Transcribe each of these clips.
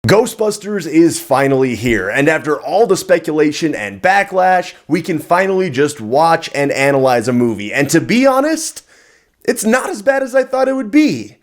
Ghostbusters is finally here, and after all the speculation and backlash, we can finally just watch and analyze a movie. And to be honest, it's not as bad as I thought it would be,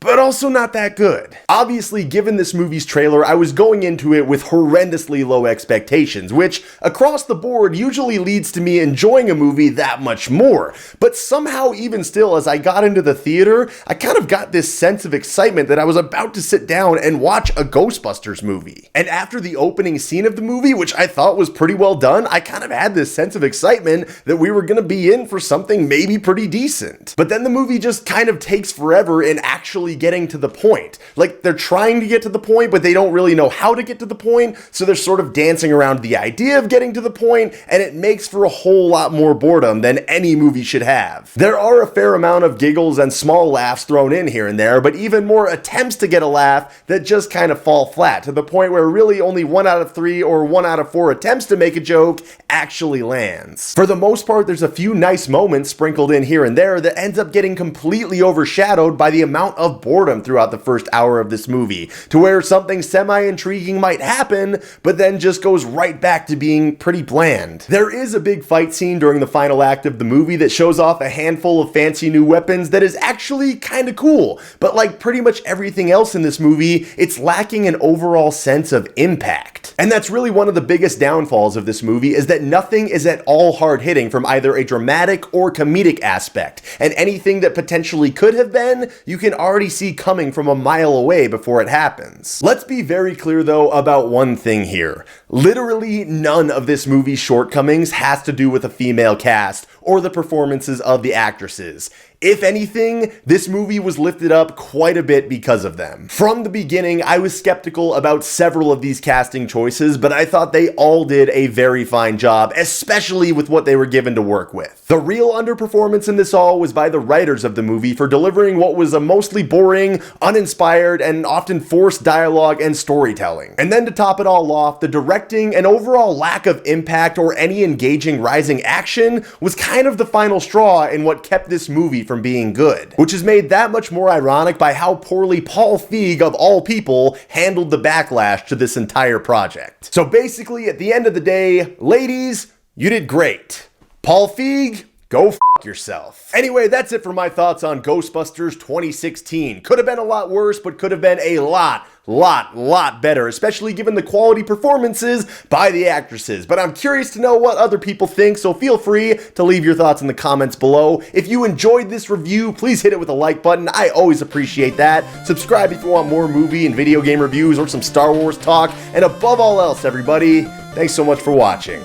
but also not that good. Obviously, given this movie's trailer, I was going into it with horrendously low expectations, which across the board usually leads to me enjoying a movie that much more. But somehow, even still, as I got into the theater, I kind of got this sense of excitement that I was about to sit down and watch a Ghostbusters movie. And after the opening scene of the movie, which I thought was pretty well done, I kind of had this sense of excitement that we were gonna be in for something maybe pretty decent. But then the movie just kind of takes forever in actually getting to the point. Like, they're trying to get to the point, but they don't really know how to get to the point, so they're sort of dancing around the idea of getting to the point, and it makes for a whole lot more boredom than any movie should have. There are a fair amount of giggles and small laughs thrown in here and there, but even more attempts to get a laugh that just kind of fall flat, to the point where really only 1 out of 3 or 1 out of 4 attempts to make a joke actually lands. For the most part, there's a few nice moments sprinkled in here and there that ends up getting completely overshadowed by the amount of boredom throughout the first hour of this movie, to where something semi-intriguing might happen, but then just goes right back to being pretty bland. There is a big fight scene during the final act of the movie that shows off a handful of fancy new weapons that is actually kinda cool, but like pretty much everything else in this movie, it's lacking an overall sense of impact. And that's really one of the biggest downfalls of this movie, is that nothing is at all hard-hitting from either a dramatic or comedic aspect, and anything that potentially could have been, you can already see coming from a mile away before it happens. Let's be very clear though about one thing here. Literally none of this movie's shortcomings has to do with a female cast or the performances of the actresses. If anything, this movie was lifted up quite a bit because of them. From the beginning, I was skeptical about several of these casting choices, but I thought they all did a very fine job, especially with what they were given to work with. The real underperformance in this all was by the writers of the movie for delivering what was a mostly boring, uninspired, and often forced dialogue and storytelling. And then to top it all off, the directing and overall lack of impact or any engaging rising action was kind of the final straw in what kept this movie from being good, which is made that much more ironic by how poorly Paul Feig, of all people, handled the backlash to this entire project. So basically, at the end of the day, ladies, you did great. Paul Feig, go f*** yourself. Anyway, that's it for my thoughts on Ghostbusters 2016. Could have been a lot worse, but could have been a lot better, especially given the quality performances by the actresses. But I'm curious to know what other people think, so feel free to leave your thoughts in the comments below. If you enjoyed this review, please hit it with a like button. I always appreciate that. Subscribe if you want more movie and video game reviews or some Star Wars talk. And above all else, everybody, thanks so much for watching.